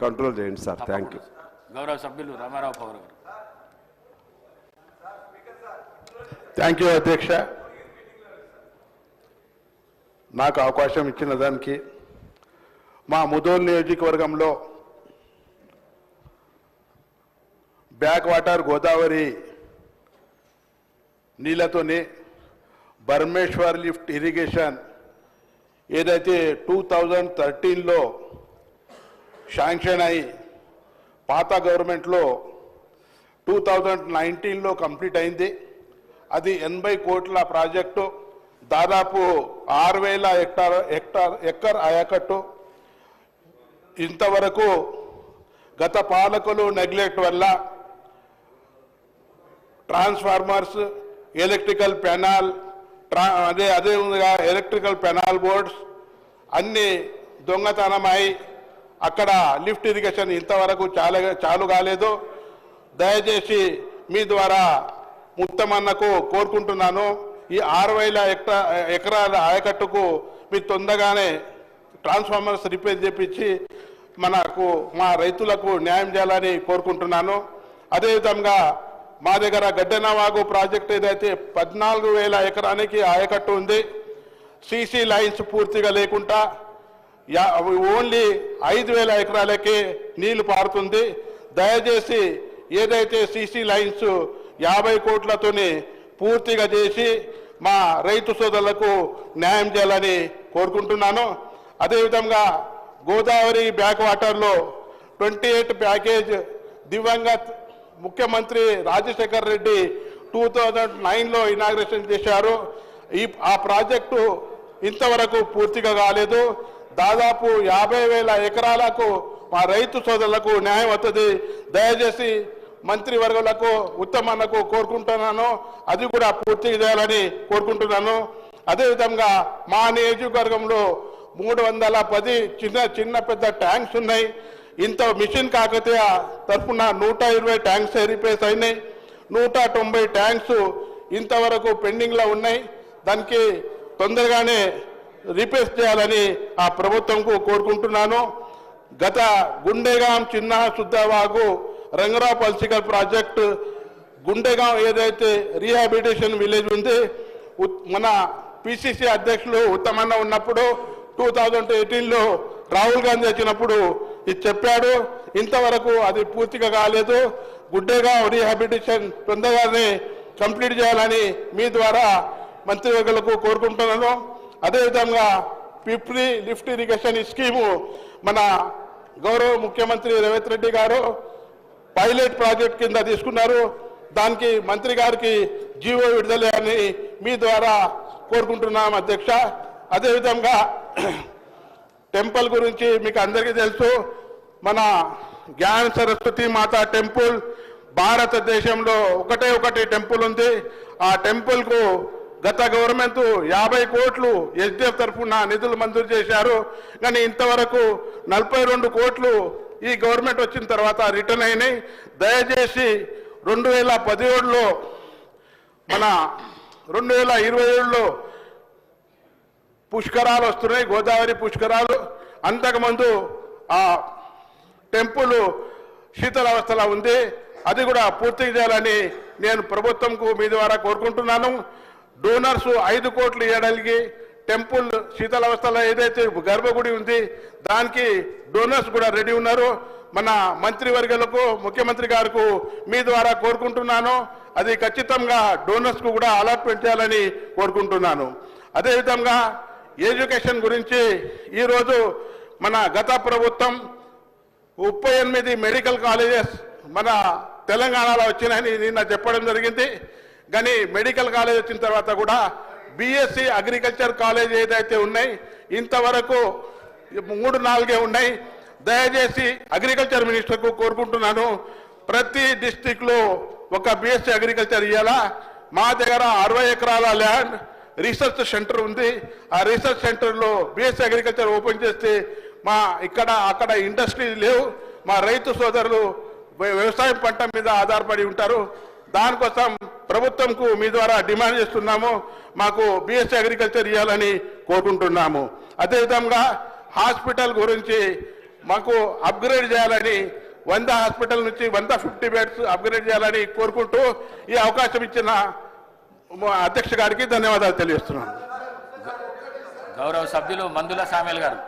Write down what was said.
Control చేయండి sir. Thank you. గౌరవ సభ్యులు రామారావు పవర్ గారు. థ్యాంక్ యూ అధ్యక్ష. నాకు అవకాశం ఇచ్చిన దానికి. మా ముదోల్ నియోజకవర్గంలో బ్యాక్ వాటర్ గోదావరి నీళ్లతోని బర్మేశ్వర్ లిఫ్ట్ ఇరిగేషన్ ఏదైతే 2013లో శాంక్షన్ అయి పాత గవర్నమెంట్లో 2019లో కంప్లీట్ అయింది. అది 80 కోట్ల ప్రాజెక్టు, దాదాపు 6,000 ఎకర్ ఆయకట్టు. ఇంతవరకు గత పాలకులు నెగ్లెక్ట్ వల్ల ట్రాన్స్ఫార్మర్స్, ఎలక్ట్రికల్ పెనాల్, అదే ఎలక్ట్రికల్ పెనాల్ బోర్డ్స్ అన్నీ దొంగతనమై అక్కడ లిఫ్ట్ ఇరిగేషన్ ఇంతవరకు చాలు కాలేదు. దయచేసి మీ ద్వారా ముత్తమన్నకు కోరుకుంటున్నాను, ఈ 6,000 ఎకరాల ఆయకట్టుకు మీరు తొందరగానే ట్రాన్స్ఫార్మర్స్ రిపేర్ చేపించి మా రైతులకు న్యాయం చేయాలని కోరుకుంటున్నాను. అదేవిధంగా మా దగ్గర గడ్డెనవాగు ప్రాజెక్ట్ ఏదైతే 14,000 ఎకరానికి ఆయకట్టు ఉంది. సీసీ లైన్స్ పూర్తిగా లేకుండా ఓన్లీ 5,000 ఎకరాలకే నీళ్లు పారుతుంది. దయచేసి ఏదైతే సీసీ లైన్స్ 50 కోట్లతోని పూర్తిగా చేసి మా రైతు సోదరులకు న్యాయం చేయాలని కోరుకుంటున్నాను. అదేవిధంగా గోదావరి బ్యాక్ వాటర్లో 28 ప్యాకేజ్ దివంగత్ ముఖ్యమంత్రి రాజశేఖర్ రెడ్డి 2009లో ఇనాగ్రేషన్ చేశారు. ఆ ప్రాజెక్టు ఇంతవరకు పూర్తిగా కాలేదు. దాదాపు 50,000 ఎకరాలకు మా రైతు సోదరులకు న్యాయం అవుతుంది. దయచేసి మంత్రివర్గులకు ఉత్తమన్నకు కోరుకుంటున్నాను, అది కూడా పూర్తి చేయాలని కోరుకుంటున్నాను. అదేవిధంగా మా నియోజకవర్గంలో 310 చిన్న పెద్ద ట్యాంక్స్ ఉన్నాయి. ఇంత మిషన్ కాకతీయ తరఫున 120 ట్యాంక్స్ రిపేర్స్ అయినాయి. 190 ట్యాంక్స్ ఇంతవరకు పెండింగ్లో ఉన్నాయి. దానికి తొందరగానే రిపేర్స్ చేయాలని ఆ ప్రభుత్వంకు కోరుకుంటున్నాను. గత గుండెగాం చిన్న శుద్ధవాగు రంగరావు పల్సికల్ ప్రాజెక్టు గుండెగాం ఏదైతే రీహాబిలిటేషన్ విలేజ్ ఉంది, మన పిసిసి అధ్యక్షులు ఉత్తమన్న ఉన్నప్పుడు 2018లో రాహుల్ గాంధీ వచ్చినప్పుడు ఇది చెప్పాడు. ఇంతవరకు అది పూర్తిగా కాలేదు. గుడ్డేగా రీహాబిలిటేషన్ తొందరగానే కంప్లీట్ చేయాలని మీ ద్వారా మంత్రివర్గులకు కోరుకుంటున్నాను. అదేవిధంగా పిప్రి లిఫ్ట్ ఇరిగేషన్ స్కీము మన గౌరవ ముఖ్యమంత్రి రేవంత్ రెడ్డి గారు పైలట్ ప్రాజెక్ట్ కింద తీసుకున్నారు. దానికి మంత్రి గారికి జీవో విడుదల అని మీ ద్వారా కోరుకుంటున్నాం అధ్యక్ష. అదేవిధంగా టెంపుల్ గురించి మీకు అందరికీ తెలుసు. మన జ్ఞాన సరస్వతి మాత టెంపుల్ భారతదేశంలో ఒకటి టెంపుల్ ఉంది. ఆ టెంపుల్కు గత గవర్నమెంట్ 50 కోట్లు ఎస్డిఎఫ్ తరఫున నిధులు మంజూరు చేశారు. కానీ ఇంతవరకు 42 కోట్లు ఈ గవర్నమెంట్ వచ్చిన తర్వాత రిటర్న్ అయినాయి. దయచేసి 2017లో మన 2027లో పుష్కరాలు వస్తున్నాయి, గోదావరి పుష్కరాలు. అంతకుముందు ఆ టెంపుల్ శీతలావస్థలో ఉంది, అది కూడా పూర్తి చేయాలని నేను ప్రభుత్వంకు మీ ద్వారా కోరుకుంటున్నాను. డోనర్స్ 5 కోట్లు ఇవ్వడానికి టెంపుల్ శీతలావస్థలో ఏదైతే గర్భగుడి ఉంది దానికి డోనర్స్ కూడా రెడీ ఉన్నారు. మన మంత్రివర్గులకు ముఖ్యమంత్రి గారికి మీ ద్వారా కోరుకుంటున్నాను, అది ఖచ్చితంగా డోనర్స్కు కూడా అలాట్మెంట్ చేయాలని కోరుకుంటున్నాను. అదేవిధంగా ఎడ్యుకేషన్ గురించి ఈరోజు మన గత ప్రభుత్వం 38 మెడికల్ కాలేజెస్ మన తెలంగాణలో వచ్చినాయని నిన్న చెప్పడం జరిగింది. కానీ మెడికల్ కాలేజ్ వచ్చిన తర్వాత కూడా బీఎస్సీ అగ్రికల్చర్ కాలేజ్ ఏదైతే ఉన్నాయి ఇంతవరకు 3-4 ఉన్నాయి. దయచేసి అగ్రికల్చర్ మినిస్టర్కు కోరుకుంటున్నాను, ప్రతి డిస్టిక్లో ఒక బీఎస్సీ అగ్రికల్చర్ ఇవ్వాలా. మా దగ్గర 60 ఎకరాల ల్యాండ్ రీసెర్చ్ సెంటర్ ఉంది. ఆ రీసెర్చ్ సెంటర్లో బీఎస్సీ అగ్రికల్చర్ ఓపెన్ చేస్తే అక్కడ ఇండస్ట్రీ లేవు. మా రైతు సోదరులు వ్యవసాయం పంట మీద ఆధారపడి ఉంటారు. దానికోసం ప్రభుత్వంకు మీ ద్వారా డిమాండ్ చేస్తున్నాము, మాకు బీఎస్సీ అగ్రికల్చర్ ఇవ్వాలని కోరుకుంటున్నాము. అదేవిధంగా హాస్పిటల్ గురించి మాకు అప్గ్రేడ్ చేయాలని 100 హాస్పిటల్ నుంచి 150 బెడ్స్ అప్గ్రేడ్ చేయాలని కోరుకుంటూ ఈ అవకాశం ఇచ్చిన అధ్యక్ష గారికి ధన్యవాదాలు తెలియజేస్తున్నాను. గౌరవ సభ్యులు మందుల సామేల్ గారు.